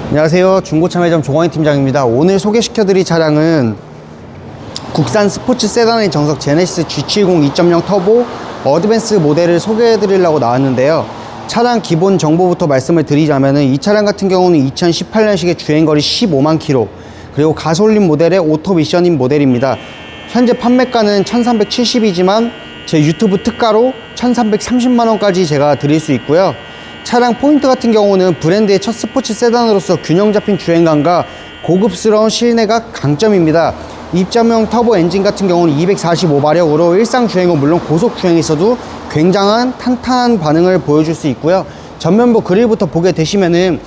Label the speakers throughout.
Speaker 1: 안녕하세요, 중고차 매점 조광희 팀장입니다. 오늘 소개시켜드릴 차량은 국산 스포츠 세단의 정석 제네시스 G70 2.0 터보 어드밴스 모델을 소개해드리려고 나왔는데요. 차량 기본 정보부터 말씀을 드리자면 이 차량 같은 경우는 2018년식의 주행거리 15만 킬로, 그리고 가솔린 모델의 오토 미션인 모델입니다. 현재 판매가는 1370이지만 제 유튜브 특가로 1330만원까지 제가 드릴 수 있고요. 차량 포인트 같은 경우는 브랜드의 첫 스포츠 세단으로서 균형 잡힌 주행감과 고급스러운 실내가 강점입니다. 2.0 터보 엔진 같은 경우는 245마력으로 일상 주행 후 물론 고속 주행에서도 굉장한 탄탄한 반응을 보여줄 수 있고요. 전면부 그릴부터 보게 되시면은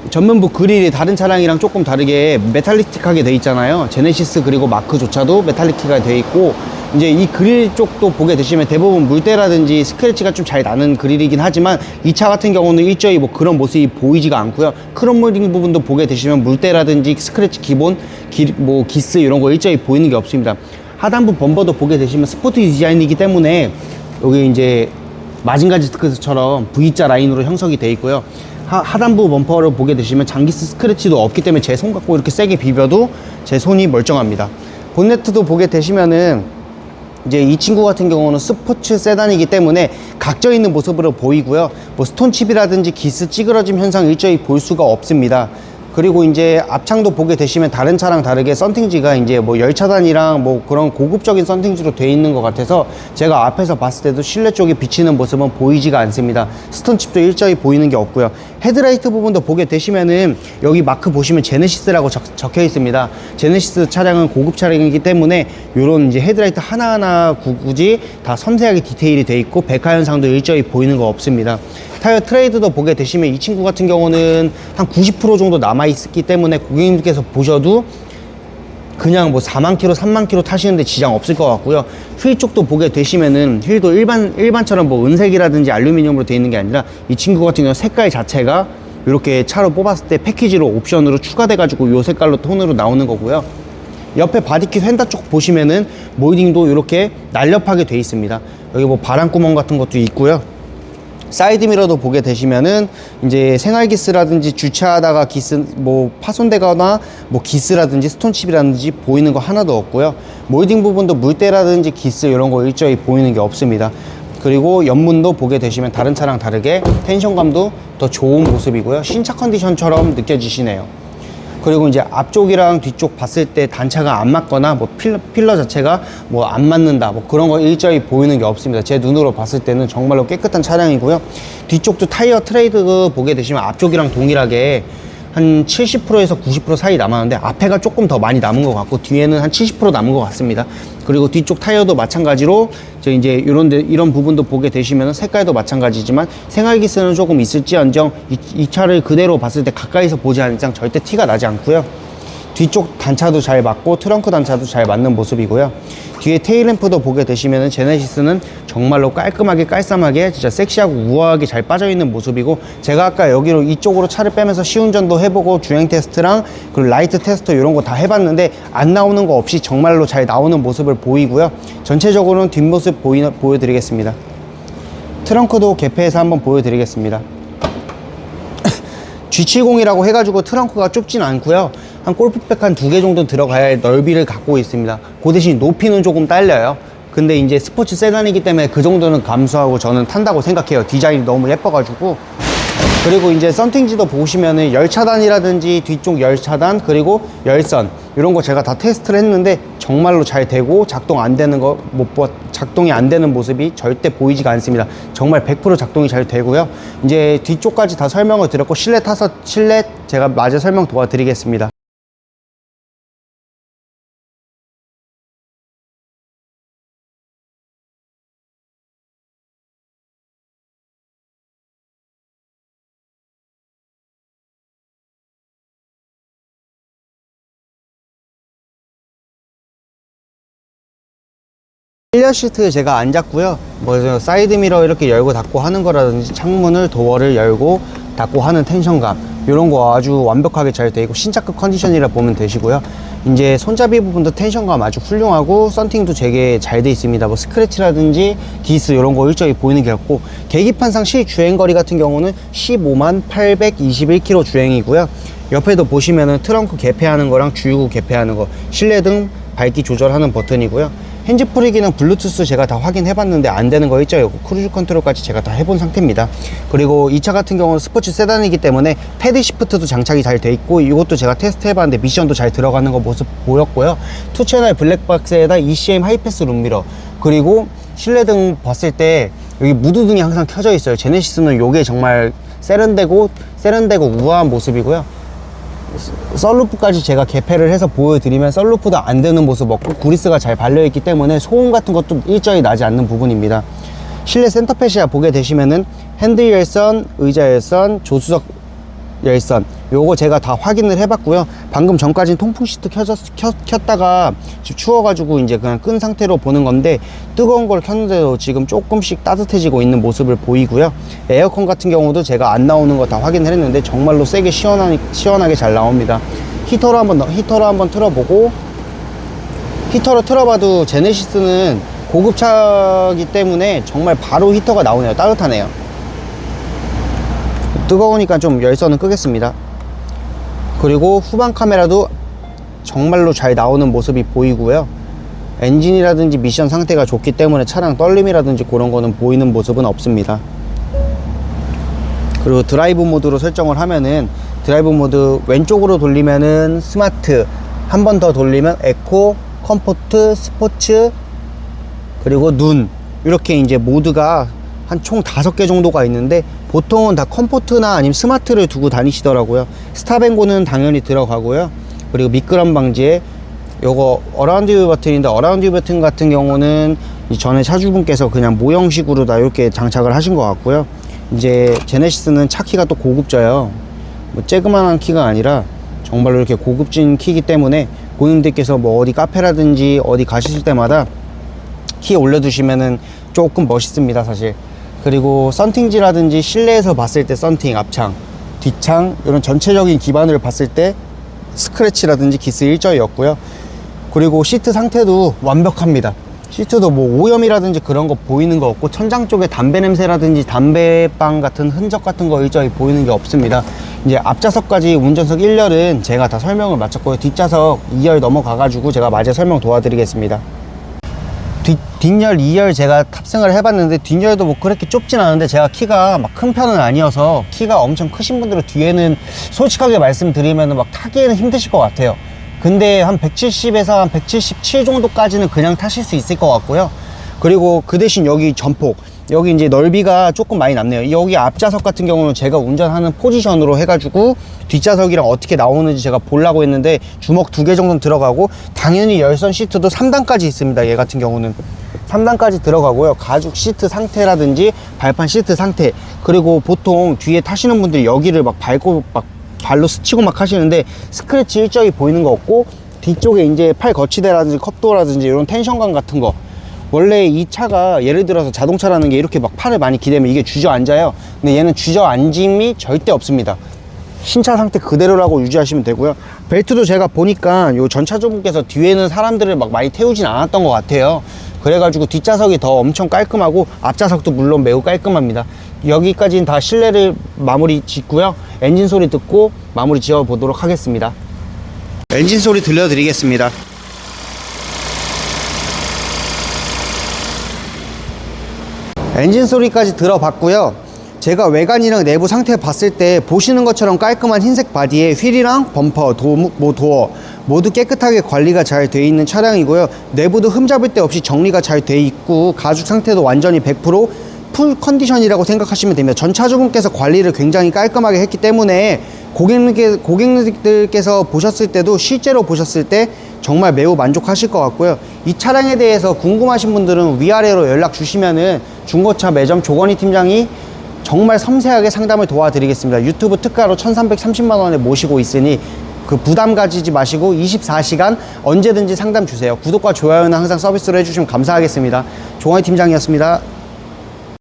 Speaker 1: 전면부 그릴이 다른 차량이랑 조금 다르게 메탈리틱하게 돼 있잖아요. 제네시스 그리고 마크조차도 메탈리틱하게 돼 있고, 이제 이 그릴 쪽도 보게 되시면 대부분 물때라든지 스크래치가 좀 잘 나는 그릴이긴 하지만 이 차 같은 경우는 일저히 뭐 그런 모습이 보이지가 않고요. 크롬 모딩 부분도 보게 되시면 물때라든지 스크래치 기본 기스 이런 거 일저히 보이는 게 없습니다. 하단부 범퍼도 보게 되시면 스포츠 디자인이기 때문에 여기 이제 마징가지 스크처럼 V자 라인으로 형성이 되어 있고요. 하단부 범퍼를 보게 되시면 장기스 스크래치도 없기 때문에 제 손 갖고 이렇게 세게 비벼도 제 손이 멀쩡합니다. 본네트도 보게 되시면은 이제 이 친구 같은 경우는 스포츠 세단이기 때문에 각져 있는 모습으로 보이고요. 뭐 스톤칩이라든지 기스 찌그러짐 현상 일저히 볼 수가 없습니다. 그리고 이제 앞창도 보게 되시면 다른 차랑 다르게 썬팅지가 이제 뭐 열차단이랑 뭐 그런 고급적인 썬팅지로 되어 있는 것 같아서 제가 앞에서 봤을 때도 실내 쪽에 비치는 모습은 보이지가 않습니다. 스톤칩도 일저히 보이는 게 없고요. 헤드라이트 부분도 보게 되시면은 여기 마크 보시면 제네시스라고 적혀 있습니다. 제네시스 차량은 고급 차량이기 때문에 이런 이제 헤드라이트 하나하나 굳이 다 섬세하게 디테일이 되어 있고 백화 현상도 일저히 보이는 거 없습니다. 타이어 트레이드도 보게 되시면 이 친구 같은 경우는 한 90% 정도 남아있기 때문에 고객님께서 보셔도 그냥 뭐 4만 킬로, 3만 킬로 타시는데 지장 없을 것 같고요. 휠 쪽도 보게 되시면은 휠도 일반처럼 뭐 은색이라든지 알루미늄으로 되어 있는 게 아니라 이 친구 같은 경우는 색깔 자체가 이렇게 차로 뽑았을 때 패키지로 옵션으로 추가돼 가지고 이 색깔로 톤으로 나오는 거고요. 옆에 바디킷 휀다 쪽 보시면은 몰딩도 이렇게 날렵하게 되어 있습니다. 여기 뭐 바람구멍 같은 것도 있고요. 사이드 미러도 보게 되시면은 이제 생활 기스라든지 주차하다가 기스 뭐 파손되거나 뭐 기스라든지 스톤칩이라든지 보이는 거 하나도 없고요. 몰딩 부분도 물때라든지 기스 이런 거 일저히 보이는 게 없습니다. 그리고 옆문도 보게 되시면 다른 차랑 다르게 텐션감도 더 좋은 모습이고요. 신차 컨디션처럼 느껴지시네요. 그리고 이제 앞쪽이랑 뒤쪽 봤을 때 단차가 안 맞거나 뭐 필러 자체가 뭐 안 맞는다 뭐 그런 거 일저히 보이는 게 없습니다. 제 눈으로 봤을 때는 정말로 깨끗한 차량이고요. 뒤쪽도 타이어 트레이드 보게 되시면 앞쪽이랑 동일하게 한 70%에서 90% 사이 남았는데 앞에가 조금 더 많이 남은 것 같고 뒤에는 한 70% 남은 것 같습니다. 그리고 뒤쪽 타이어도 마찬가지로 이제 이런 부분도 보게 되시면 색깔도 마찬가지지만 생활기스는 조금 있을지언정 이 차를 그대로 봤을 때 가까이서 보지 않는 이상 절대 티가 나지 않고요. 뒤쪽 단차도 잘 맞고 트렁크 단차도 잘 맞는 모습이고요. 뒤에 테일램프도 보게 되시면 제네시스는 정말로 깔끔하게 깔쌈하게 진짜 섹시하고 우아하게 잘 빠져있는 모습이고, 제가 아까 여기로 이쪽으로 차를 빼면서 시운전도 해보고 주행 테스트랑 그리고 라이트 테스트 이런 거 다 해봤는데 안 나오는 거 없이 정말로 잘 나오는 모습을 보이고요. 전체적으로는 뒷모습 보여드리겠습니다. 트렁크도 개폐해서 한번 보여드리겠습니다. G70이라고 해가지고 트렁크가 좁진 않고요. 한 골프백 한 2개 정도 들어가야 할 넓이를 갖고 있습니다. 그 대신 높이는 조금 딸려요. 근데 이제 스포츠 세단이기 때문에 그 정도는 감수하고 저는 탄다고 생각해요. 디자인이 너무 예뻐가지고. 그리고 이제 썬팅지도 보시면은 열차단이라든지 뒤쪽 열차단 그리고 열선 이런 거 제가 다 테스트를 했는데 정말로 잘 되고 작동이 안 되는 모습이 절대 보이지가 않습니다. 정말 100% 작동이 잘 되고요. 이제 뒤쪽까지 다 설명을 드렸고 실내 제가 마저 설명 도와드리겠습니다. 실내 시트 제가 앉았고요. 뭐 사이드 미러 이렇게 열고 닫고 하는 거라든지 창문을 도어를 열고 닫고 하는 텐션감 이런 거 아주 완벽하게 잘 되어 있고 신차급 컨디션이라 보면 되시고요. 이제 손잡이 부분도 텐션감 아주 훌륭하고 썬팅도 되게 잘 되어 있습니다. 뭐 스크래치라든지 기스 이런 거 일정히 보이는 게 없고, 계기판상 실 주행거리 같은 경우는 15만 821km 주행이고요. 옆에도 보시면은 트렁크 개폐하는 거랑 주유구 개폐하는 거, 실내등 밝기 조절하는 버튼이고요. 핸즈프리 기능 블루투스 제가 다 확인해 봤는데 안 되는 거 있죠. 요거 크루즈 컨트롤까지 제가 다 해본 상태입니다. 그리고 이 차 같은 경우는 스포츠 세단이기 때문에 패드 시프트도 장착이 잘 돼 있고, 이것도 제가 테스트 해 봤는데 미션도 잘 들어가는 거 모습 보였고요. 2채널 블랙박스에다 ECM 하이패스 룸미러, 그리고 실내등 봤을 때 여기 무드등이 항상 켜져 있어요. 제네시스는 요게 정말 세련되고 우아한 모습이고요. 썬루프까지 제가 개폐를 해서 보여드리면 썬루프도 안 되는 모습 없고 그리스가 잘 발려있기 때문에 소음 같은 것도 일절이 나지 않는 부분입니다. 실내 센터페시아 보게 되시면은 핸들 열선, 의자 열선, 조수석 열선, 요거 제가 다 확인을 해봤고요. 방금 전까지는 통풍 시트 켰다가 지금 추워가지고 이제 그냥 끈 상태로 보는 건데, 뜨거운 걸 켰는데도 지금 조금씩 따뜻해지고 있는 모습을 보이고요. 에어컨 같은 경우도 제가 안 나오는 거 다 확인을 했는데 정말로 세게 시원하게 잘 나옵니다. 히터로 한번 틀어보고, 히터로 틀어봐도 제네시스는 고급차이기 때문에 정말 바로 히터가 나오네요. 따뜻하네요. 뜨거우니까 좀 열선은 끄겠습니다. 그리고 후방 카메라도 정말로 잘 나오는 모습이 보이고요. 엔진이라든지 미션 상태가 좋기 때문에 차량 떨림이라든지 그런 거는 보이는 모습은 없습니다. 그리고 드라이브 모드로 설정을 하면은, 드라이브 모드 왼쪽으로 돌리면은 스마트, 한 번 더 돌리면 에코, 컴포트, 스포츠, 그리고 눈, 이렇게 이제 모드가 한 총 5개 정도가 있는데, 보통은 다 컴포트나 아니면 스마트를 두고 다니시더라고요. 스탑앤고는 당연히 들어가고요. 그리고 미끄럼 방지에 요거 어라운드 뷰 버튼인데, 어라운드 뷰 버튼 같은 경우는 전에 차주분께서 그냥 모형식으로 다 이렇게 장착을 하신 것 같고요. 이제 제네시스는 차 키가 또 고급져요. 뭐 쬐그만한 키가 아니라 정말로 이렇게 고급진 키이기 때문에 고객님들께서 뭐 어디 카페라든지 어디 가실 때마다 키 올려두시면은 조금 멋있습니다, 사실. 그리고 썬팅지라든지 실내에서 봤을 때 썬팅, 앞창, 뒷창, 이런 전체적인 기반을 봤을 때 스크래치라든지 기스 일절이 없고요. 그리고 시트 상태도 완벽합니다. 시트도 뭐 오염이라든지 그런 거 보이는 거 없고, 천장 쪽에 담배 냄새라든지 담배빵 같은 흔적 같은 거 일절이 보이는 게 없습니다. 이제 앞좌석까지 운전석 1열은 제가 다 설명을 마쳤고요. 뒷좌석 2열 넘어가가지고 제가 마저 설명 도와드리겠습니다. 뒷열 2열 제가 탑승을 해봤는데, 뒷열도 뭐 그렇게 좁진 않은데 제가 키가 막 큰 편은 아니어서, 키가 엄청 크신 분들은 뒤에는 솔직하게 말씀드리면 막 타기에는 힘드실 것 같아요. 근데 한 170에서 한 177 정도까지는 그냥 타실 수 있을 것 같고요. 그리고 그 대신 여기 전폭, 여기 이제 넓이가 조금 많이 남네요. 여기 앞좌석 같은 경우는 제가 운전하는 포지션으로 해가지고 뒷좌석이랑 어떻게 나오는지 제가 보려고 했는데, 주먹 2개 정도는 들어가고, 당연히 열선 시트도 3단까지 있습니다. 얘 같은 경우는 3단까지 들어가고요. 가죽 시트 상태라든지 발판 시트 상태, 그리고 보통 뒤에 타시는 분들이 여기를 막 밟고 막 발로 스치고 막 하시는데 스크래치 일적이 보이는 거 없고, 뒤쪽에 이제 팔 거치대라든지 컵도어라든지 이런 텐션감 같은 거, 원래 이 차가 예를 들어서 자동차라는 게 이렇게 막 팔을 많이 기대면 이게 주저앉아요. 근데 얘는 주저앉음이 절대 없습니다. 신차 상태 그대로라고 유지하시면 되고요. 벨트도 제가 보니까 요 전차주분께서 뒤에는 사람들을 막 많이 태우진 않았던 것 같아요. 그래가지고 뒷좌석이 더 엄청 깔끔하고, 앞좌석도 물론 매우 깔끔합니다. 여기까지는 다 실내를 마무리 짓고요. 엔진 소리 듣고 마무리 지어 보도록 하겠습니다. 엔진 소리 들려드리겠습니다. 엔진 소리까지 들어봤고요. 제가 외관이랑 내부 상태 봤을 때 보시는 것처럼 깔끔한 흰색 바디에 휠이랑 범퍼, 도어 모두 깨끗하게 관리가 잘 돼 있는 차량이고요. 내부도 흠잡을 데 없이 정리가 잘 돼 있고, 가죽 상태도 완전히 100% 풀 컨디션이라고 생각하시면 됩니다. 전 차주분께서 관리를 굉장히 깔끔하게 했기 때문에 고객님들께서 보셨을 때도, 실제로 보셨을 때 정말 매우 만족하실 것 같고요. 이 차량에 대해서 궁금하신 분들은 위아래로 연락 주시면은 중고차 매점 조건희 팀장이 정말 섬세하게 상담을 도와드리겠습니다. 유튜브 특가로 1330만 원에 모시고 있으니 그 부담 가지지 마시고 24시간 언제든지 상담 주세요. 구독과 좋아요는 항상 서비스로 해주시면 감사하겠습니다. 조건희 팀장이었습니다.